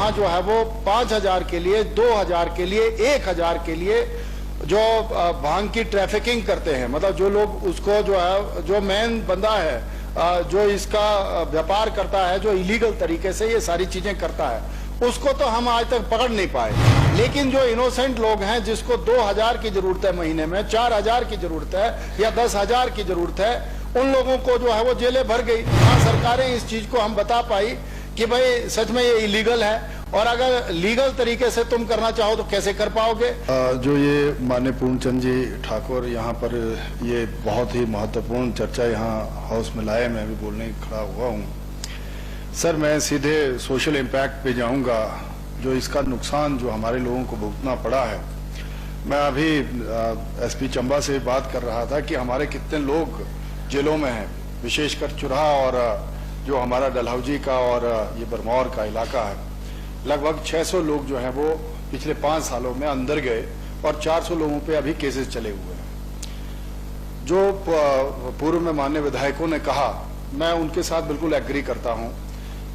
वहाँ जो है वो 5,000 के लिए, 2,000 के लिए, 1,000 के लिए जो भांग की ट्रैफिकिंग करते हैं, मतलब जो लोग उसको जो है, जो मेन बंदा है जो इसका व्यापार करता है, जो इलीगल तरीके से ये सारी चीजें करता है, उसको तो हम आज तक पकड़ नहीं पाए। लेकिन जो इनोसेंट लोग हैं, जिसको 2,000 की जरूरत है महीने में, 4,000 की जरूरत है या 10,000 की जरूरत है, उन लोगों को जो है वो जेलें भर गई। हाँ, सरकारें इस चीज को हम बता पाई कि भाई सच में ये इलीगल है, और अगर लीगल तरीके से तुम करना चाहो तो कैसे कर पाओगे। जो ये माननीय पूर्णचंद जी ठाकुर यहाँ पर ये बहुत ही महत्वपूर्ण चर्चा यहाँ हाउस में लाए, मैं भी बोलने खड़ा हुआ हूँ। सर, मैं सीधे सोशल इम्पैक्ट पे जाऊँगा, जो इसका नुकसान जो हमारे लोगों को भुगतना पड़ा है। मैं अभी एसपी चंबा से बात कर रहा था कि हमारे कितने लोग जेलों में हैं, विशेषकर चुराहा और जो हमारा डलहौजी का और ये बरमौर का इलाका है। लगभग 600 लोग जो हैं वो पिछले 5 सालों में अंदर गए और 400 लोगों पे अभी केसेस चले हुए हैं। जो पूर्व में माननीय विधायकों ने कहा, मैं उनके साथ बिल्कुल एग्री करता हूं।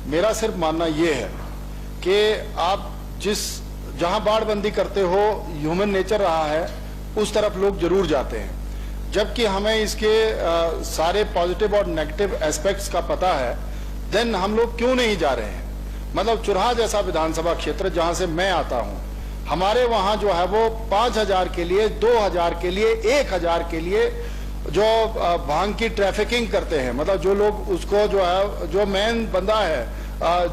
मेरा सिर्फ मानना ये है कि आप जहां बाड़बंदी करते हो, ह्यूमन नेचर रहा है, उस तरफ लोग जरूर जाते हैं, जबकि हमें इसके सारे पॉजिटिव और नेगेटिव एस्पेक्ट्स का पता है। देन हम लोग क्यों नहीं जा रहे हैं? मतलब चुराहा जैसा विधानसभा क्षेत्र जहां से मैं आता हूं, हमारे वहां जो है वो 5,000 के लिए, 2,000 के लिए, 1,000 के लिए जो भांग की ट्रैफिकिंग करते हैं, मतलब जो लोग उसको जो है, जो मेन बंदा है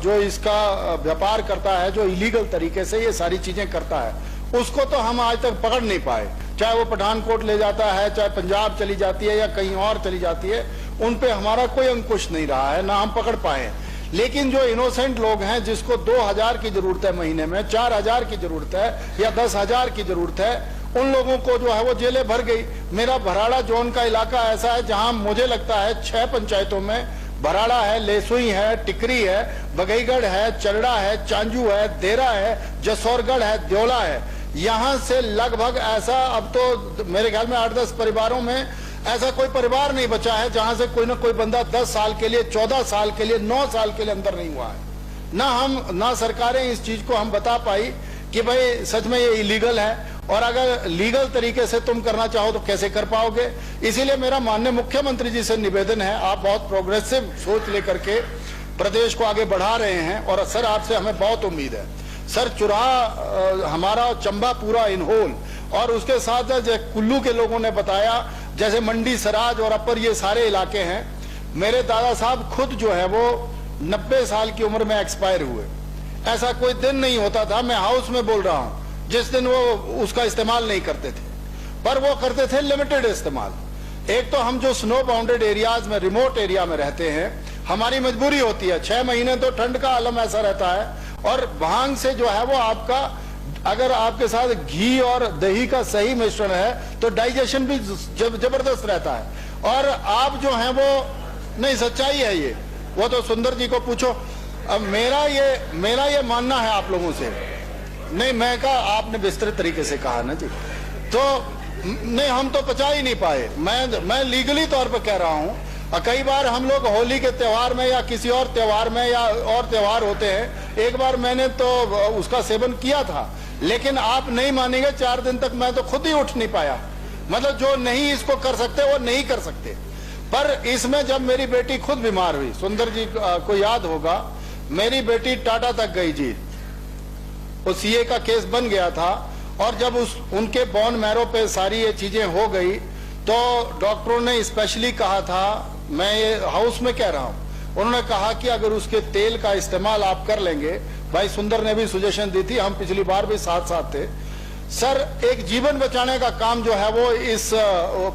जो इसका व्यापार करता है, जो इलीगल तरीके से ये सारी चीजें करता है, उसको तो हम आज तक पकड़ नहीं पाए। चाहे वो पठानकोट ले जाता है, चाहे पंजाब चली जाती है या कहीं और चली जाती है, उन पे हमारा कोई अंकुश नहीं रहा है, ना हम पकड़ पाए। लेकिन जो इनोसेंट लोग हैं, जिसको 2,000 की जरूरत है महीने में, 4,000 की जरूरत है या 10,000 की जरूरत है, उन लोगों को जो है वो जेलें भर गई। मेरा भराड़ा जोन का इलाका ऐसा है जहां मुझे लगता है 6 पंचायतों में, भराड़ा है, लेसुई है, टिकरी है, बघईगढ़ है, चरड़ा है, चांजू है, देरा है, जसौरगढ़ है, द्योला है, यहां से लगभग ऐसा अब तो मेरे ख्याल में 8-10 परिवारों में ऐसा कोई परिवार नहीं बचा है जहां से कोई ना कोई बंदा 10 साल के लिए, 14 साल के लिए, 9 साल के लिए अंदर नहीं हुआ है। ना सरकारें इस चीज को हम बता पाई कि भाई सच में ये इलीगल है, और अगर लीगल तरीके से तुम करना चाहो तो कैसे कर पाओगे। इसीलिए मेरा माननीय मुख्यमंत्री जी से निवेदन है, आप बहुत प्रोग्रेसिव सोच लेकर के प्रदेश को आगे बढ़ा रहे हैं, और सर आपसे हमें बहुत उम्मीद है। सर, चुराहा हमारा, चंबा पूरा इन होल, और उसके साथ जैसे कुल्लू के लोगों ने बताया, जैसे मंडी, सराज और अपर, ये सारे इलाके हैं। मेरे दादा साहब खुद जो है वो 90 साल की उम्र में एक्सपायर हुए। ऐसा कोई दिन नहीं होता था, मैं हाउस में बोल रहा हूं, जिस दिन वो उसका इस्तेमाल नहीं करते थे, पर वो करते थे लिमिटेड इस्तेमाल। एक तो हम जो स्नो बाउंडेड एरियाज में, रिमोट एरिया में रहते हैं, हमारी मजबूरी होती है, 6 महीने तो ठंड का आलम ऐसा रहता है, और भांग से जो है वो आपका, अगर आपके साथ घी और दही का सही मिश्रण है तो डाइजेशन भी जबरदस्त रहता है। और आप जो हैं वो, नहीं सच्चाई है ये, वो तो सुंदर जी को पूछो। अब मेरा ये मानना है आप लोगों से, नहीं मैं कहा, आपने विस्तृत तरीके से कहा ना जी, तो नहीं हम तो पचा ही नहीं पाए। मैं लीगली तौर पर कह रहा हूं, कई बार हम लोग होली के त्योहार में या किसी और त्योहार में, या और त्योहार होते हैं, एक बार मैंने तो उसका सेवन किया था, लेकिन आप नहीं मानेंगे, 4 दिन तक मैं तो खुद ही उठ नहीं पाया। मतलब जो नहीं इसको कर सकते वो नहीं कर सकते। पर इसमें जब मेरी बेटी खुद बीमार हुई, सुंदर जी को याद होगा, मेरी बेटी टाटा तक गई जी, वो सीए का केस बन गया था, और जब उनके बोन मैरो पे सारी ये चीजें हो गई, तो डॉक्टरों ने स्पेशली कहा था, मैं ये हाउस में कह रहा हूं, उन्होंने कहा कि अगर उसके तेल का इस्तेमाल आप कर लेंगे, भाई सुंदर ने भी सुजेशन दी थी, हम पिछली बार भी साथ थे सर, एक जीवन बचाने का काम जो है वो इस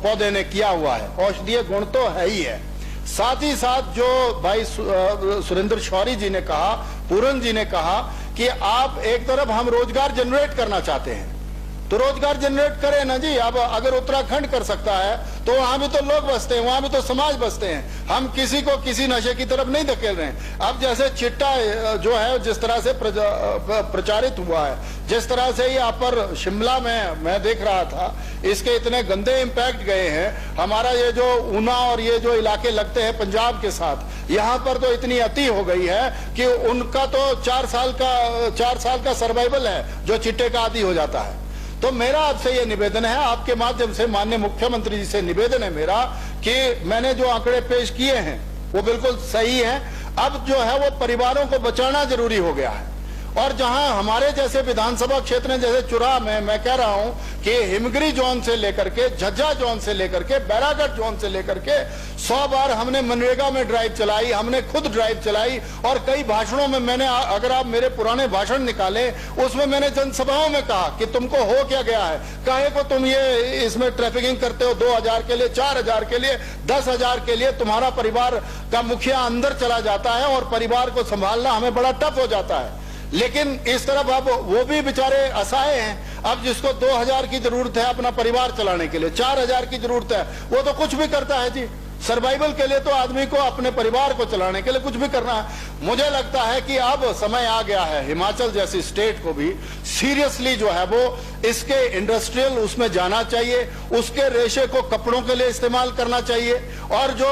पौधे ने किया हुआ है। औषधीय गुण तो है ही है, साथ ही साथ जो भाई सुरेंद्र शौरी जी ने कहा, पूरन जी ने कहा कि आप एक तरफ हम रोजगार जनरेट करना चाहते हैं, तो रोजगार जनरेट करे ना जी। अब अगर उत्तराखंड कर सकता है तो वहां भी तो लोग बसते हैं, वहां भी तो समाज बसते हैं। हम किसी को किसी नशे की तरफ नहीं धकेल रहे हैं। अब जैसे चिट्टा जो है जिस तरह से प्रचारित हुआ है, जिस तरह से यहाँ पर शिमला में मैं देख रहा था, इसके इतने गंदे इम्पैक्ट गए हैं। हमारा ये जो ऊना और ये जो इलाके लगते हैं पंजाब के साथ, यहाँ पर तो इतनी अति हो गई है कि उनका तो 4 साल का सर्वाइवल है जो चिट्टे का आदी हो जाता है। तो मेरा आपसे ये निवेदन है, आपके माध्यम से माननीय मुख्यमंत्री जी से निवेदन है मेरा कि मैंने जो आंकड़े पेश किए हैं वो बिल्कुल सही है। अब जो है वो परिवारों को बचाना जरूरी हो गया है। और जहां हमारे जैसे विधानसभा क्षेत्र में, जैसे चुरा में मैं कह रहा हूं कि हिमगिरी जोन से लेकर के, झज्जा जोन से लेकर के, बैरागढ़ जोन से लेकर के 100 बार हमने मनरेगा में ड्राइव चलाई, हमने खुद ड्राइव चलाई। और कई भाषणों में मैंने, अगर आप मेरे पुराने भाषण निकालें, उसमें मैंने जनसभाओं में कहा कि तुमको हो क्या गया है, काहे को तुम ये इसमें ट्रैफिकिंग करते हो 2000 के लिए, 4000 के लिए, 10,000 के लिए। तुम्हारा परिवार का मुखिया अंदर चला जाता है और परिवार को संभालना हमें बड़ा टफ हो जाता है। लेकिन इस तरफ अब वो भी बेचारे असहाय हैं। अब जिसको 2000 की जरूरत है अपना परिवार चलाने के लिए, 4000 की जरूरत है, वो तो कुछ भी करता है जी। सर्वाइवल के लिए तो आदमी को अपने परिवार को चलाने के लिए कुछ भी करना है। मुझे लगता है कि अब समय आ गया है हिमाचल जैसी स्टेट को भी सीरियसली जो है वो इसके इंडस्ट्रियल उसमें जाना चाहिए, उसके रेशे को कपड़ों के लिए इस्तेमाल करना चाहिए, और जो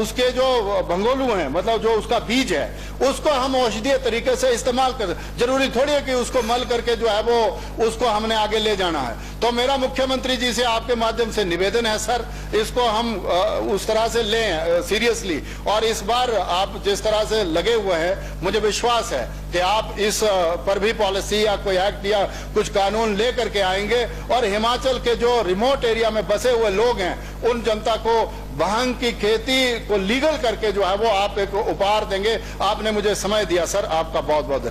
उसके जो भंगोलू हैं, मतलब जो उसका बीज है, उसको हम औषधीय तरीके से इस्तेमाल कर। जरूरी थोड़ी है कि उसको मल करके जो है वो उसको हमने आगे ले जाना है। तो मेरा मुख्यमंत्री जी से आपके माध्यम से निवेदन है सर, इसको हम उस तरह से लें सीरियसली। और इस बार आप जिस तरह से लगे हुए हैं, मुझे विश्वास है कि आप इस पर भी पॉलिसी या कोई एक्ट या कुछ कानून लेकर के आएंगे, और हिमाचल के जो रिमोट एरिया में बसे हुए लोग हैं उन जनता को भांग की खेती को लीगल करके जो है वो आप एक उपहार देंगे। आपने मुझे समय दिया सर, आपका बहुत बहुत धन्यवाद।